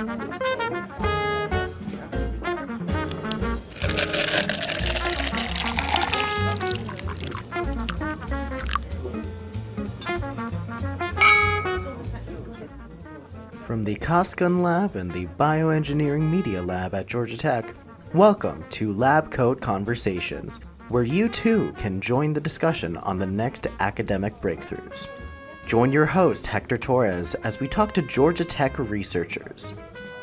From the Cosgun Lab and the Bioengineering Media Lab at Georgia Tech, welcome to Lab Coat Conversations, where you too can join the discussion on the next academic breakthroughs. Join your host, Hector Torres, as we talk to Georgia Tech researchers.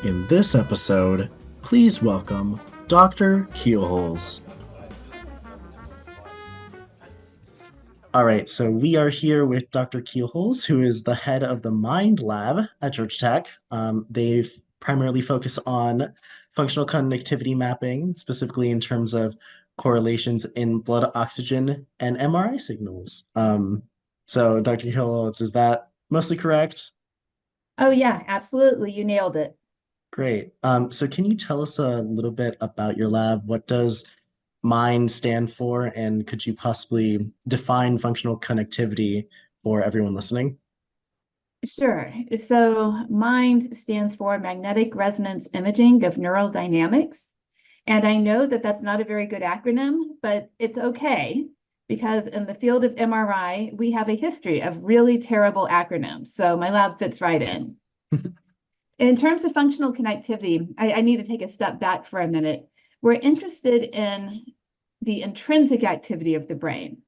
In this episode, please welcome Dr. Keilholz. All right, so we are here with Dr. Keilholz, who is the head of the Mind Lab at Georgia Tech. They primarily focus on functional connectivity mapping, specifically in terms of correlations in blood oxygen and MRI signals. So Dr. Keilholz, is that mostly correct? Oh yeah, absolutely. You nailed it. Great. So can you tell us a little bit about your lab? What does MIND stand for, and could you possibly define functional connectivity for everyone listening? Sure. So MIND stands for Magnetic Resonance Imaging of Neural Dynamics. And I know that that's not a very good acronym, but it's okay because in the field of MRI, we have a history of really terrible acronyms. So my lab fits right in. In terms of functional connectivity, I need to take a step back for a minute. We're interested in the intrinsic activity of the brain.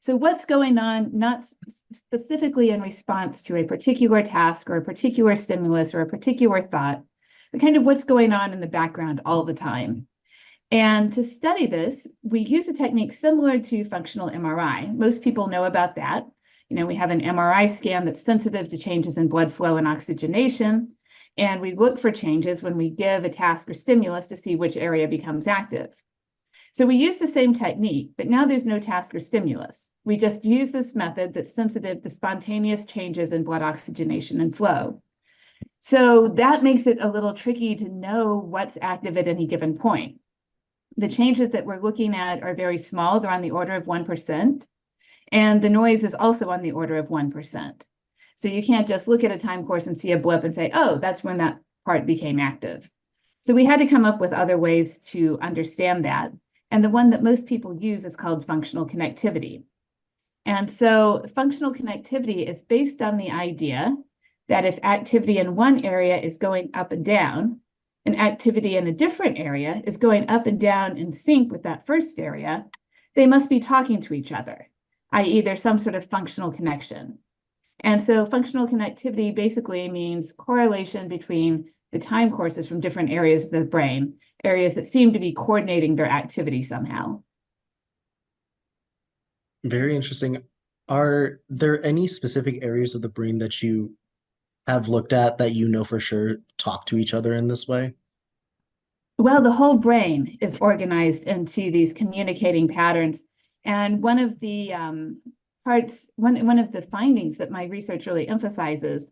So what's going on, not specifically in response to a particular task or a particular stimulus or a particular thought, but kind of what's going on in the background all the time. And to study this, we use a technique similar to functional MRI. Most people know about that. We have an MRI scan that's sensitive to changes in blood flow and oxygenation. And we look for changes when we give a task or stimulus to see which area becomes active. So we use the same technique, but now there's no task or stimulus. We just use this method that's sensitive to spontaneous changes in blood oxygenation and flow. So that makes it a little tricky to know what's active at any given point. The changes that we're looking at are very small. They're on the order of 1%. And the noise is also on the order of 1%. So you can't just look at a time course and see a blip and say, oh, that's when that part became active. So we had to come up with other ways to understand that. And the one that most people use is called functional connectivity. And so functional connectivity is based on the idea that if activity in one area is going up and down, and activity in a different area is going up and down in sync with that first area, they must be talking to each other, i.e. there's some sort of functional connection. And so functional connectivity basically means correlation between the time courses from different areas of the brain, areas that seem to be coordinating their activity somehow. Very interesting. Are there any specific areas of the brain that you have looked at that you know for sure talk to each other in this way? Well, the whole brain is organized into these communicating patterns. And one of the one of the findings that my research really emphasizes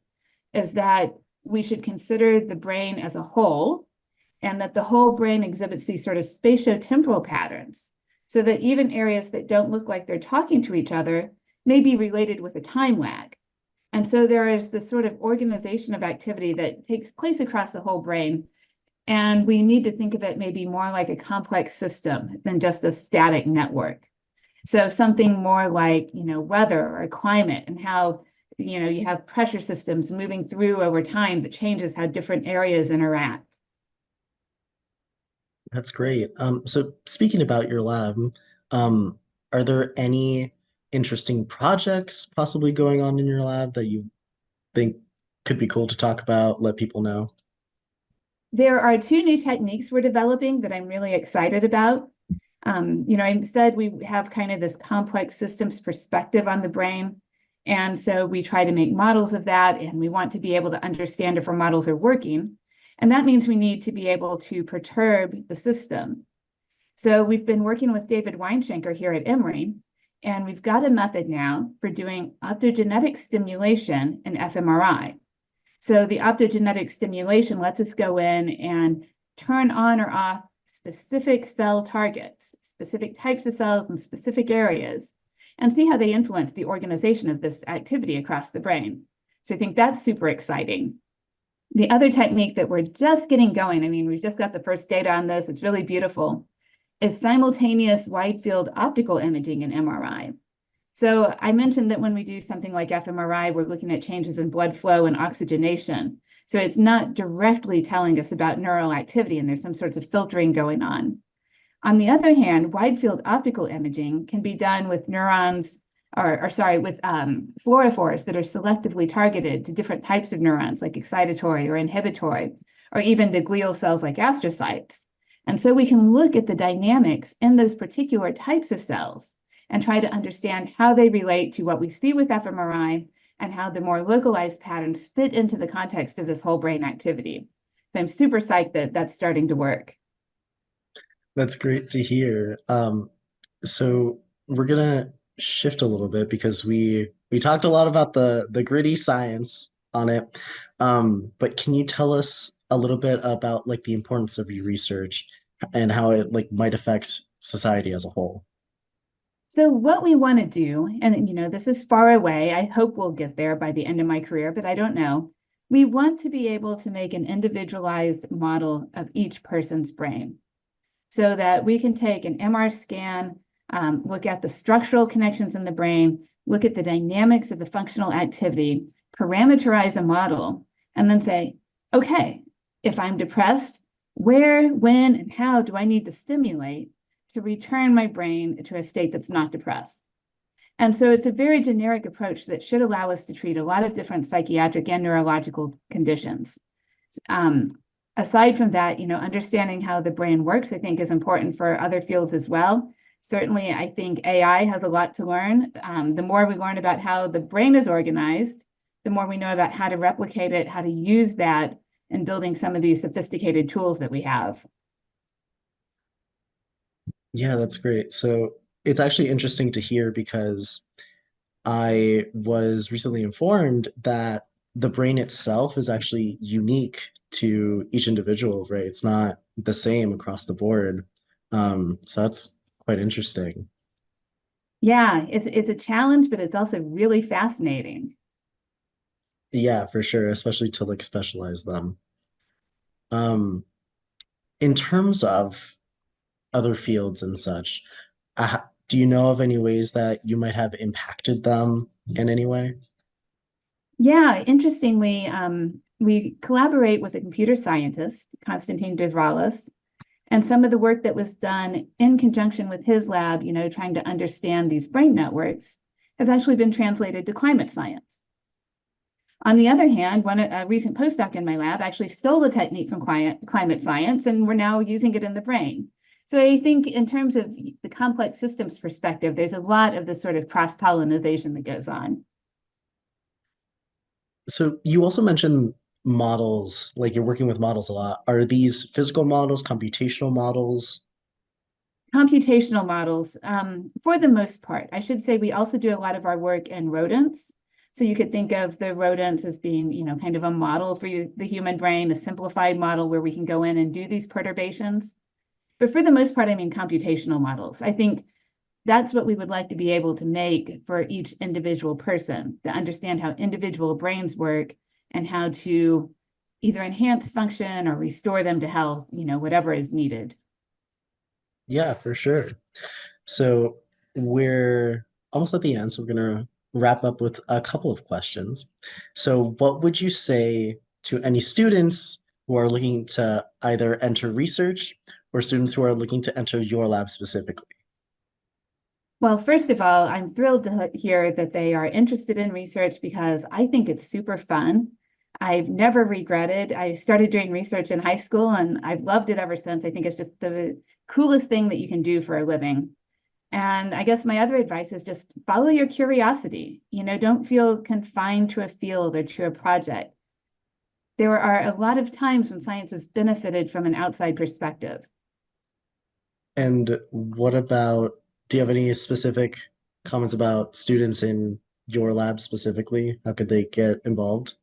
is that we should consider the brain as a whole, and that the whole brain exhibits these sort of spatiotemporal patterns, so that even areas that don't look like they're talking to each other may be related with a time lag. And so there is this sort of organization of activity that takes place across the whole brain, and we need to think of it maybe more like a complex system than just a static network. So something more like, weather or climate, and how, you have pressure systems moving through over time that changes how different areas interact. That's great. So speaking about your lab, are there any interesting projects possibly going on in your lab that you think could be cool to talk about, let people know? There are two new techniques we're developing that I'm really excited about. I said we have kind of this complex systems perspective on the brain. And so we try to make models of that, and we want to be able to understand if our models are working. And that means we need to be able to perturb the system. So we've been working with David Weinschenker here at Emory, and we've got a method now for doing optogenetic stimulation in fMRI. So the optogenetic stimulation lets us go in and turn on or off specific cell targets, specific types of cells in specific areas, and see how they influence the organization of this activity across the brain. So I think that's super exciting. The other technique that we're just getting going, I mean, we've just got the first data on this, it's really beautiful, is simultaneous wide field optical imaging in MRI. So I mentioned that when we do something like fMRI, we're looking at changes in blood flow and oxygenation. So it's not directly telling us about neural activity, and there's some sorts of filtering going on. On the other hand, wide field optical imaging can be done with neurons, with fluorophores that are selectively targeted to different types of neurons, like excitatory or inhibitory, or even to glial cells like astrocytes. And so we can look at the dynamics in those particular types of cells and try to understand how they relate to what we see with fMRI and how the more localized patterns fit into the context of this whole brain activity. So I'm super psyched that that's starting to work. That's great to hear. So we're gonna shift a little bit because we talked a lot about the gritty science on it. But can you tell us a little bit about like the importance of your research and how it like might affect society as a whole? So what we want to do, and this is far away. I hope we'll get there by the end of my career, but I don't know. We want to be able to make an individualized model of each person's brain so that we can take an MR scan, look at the structural connections in the brain, look at the dynamics of the functional activity, parameterize a model, and then say, okay, if I'm depressed, where, when, and how do I need to stimulate to return my brain to a state that's not depressed? And so it's a very generic approach that should allow us to treat a lot of different psychiatric and neurological conditions. Aside from that, understanding how the brain works, I think is important for other fields as well. Certainly, I think AI has a lot to learn. The more we learn about how the brain is organized, the more we know about how to replicate it, how to use that in building some of these sophisticated tools that we have. Yeah, that's great. So it's actually interesting to hear because I was recently informed that the brain itself is actually unique to each individual, right? It's not the same across the board. So that's quite interesting. Yeah, it's a challenge, but it's also really fascinating. Yeah, for sure, especially to like specialize them. Um, in terms of other fields and such, do you know of any ways that you might have impacted them in any way? Yeah, interestingly, we collaborate with a computer scientist, Konstantin Devralis, and some of the work that was done in conjunction with his lab, trying to understand these brain networks, has actually been translated to climate science. On the other hand, a recent postdoc in my lab actually stole a technique from climate science, and we're now using it in the brain. So I think in terms of the complex systems perspective, there's a lot of this sort of cross-pollination that goes on. So you also mentioned models, like you're working with models a lot. Are these physical models, computational models? Computational models, for the most part. I should say we also do a lot of our work in rodents. So you could think of the rodents as being, kind of a model for the human brain, a simplified model where we can go in and do these perturbations. But for the most part, I mean computational models. I think that's what we would like to be able to make for each individual person, to understand how individual brains work and how to either enhance function or restore them to health, whatever is needed. Yeah, for sure. So we're almost at the end, so we're gonna wrap up with a couple of questions. So what would you say to any students who are looking to either enter research or students who are looking to enter your lab specifically? Well, first of all, I'm thrilled to hear that they are interested in research because I think it's super fun. I've never regretted. I started doing research in high school and I've loved it ever since. I think it's just the coolest thing that you can do for a living. And I guess my other advice is just follow your curiosity. Don't feel confined to a field or to a project. There are a lot of times when science has benefited from an outside perspective. And what about, do you have any specific comments about students in your lab specifically? How could they get involved?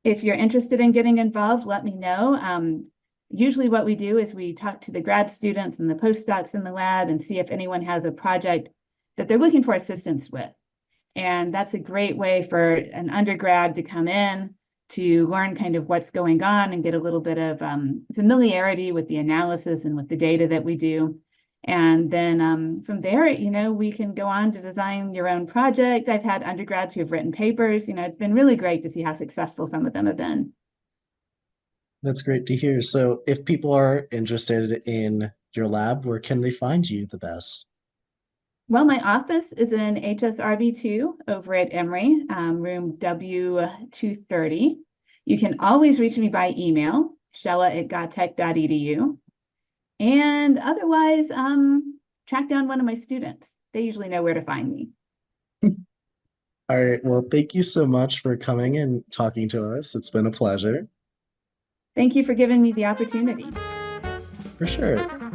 If you're interested in getting involved, let me know. Usually what we do is we talk to the grad students and the postdocs in the lab and see if anyone has a project that they're looking for assistance with. And that's a great way for an undergrad to come in, to learn kind of what's going on and get a little bit of familiarity with the analysis and with the data that we do. And then from there, we can go on to design your own project. I've had undergrads who have written papers. It's been really great to see how successful some of them have been. That's great to hear. So if people are interested in your lab, where can they find you the best? Well, my office is in HSRB2 over at Emory, room W230. You can always reach me by email, shella@gatech.edu. And otherwise, track down one of my students. They usually know where to find me. All right. Well, thank you so much for coming and talking to us. It's been a pleasure. Thank you for giving me the opportunity. For sure.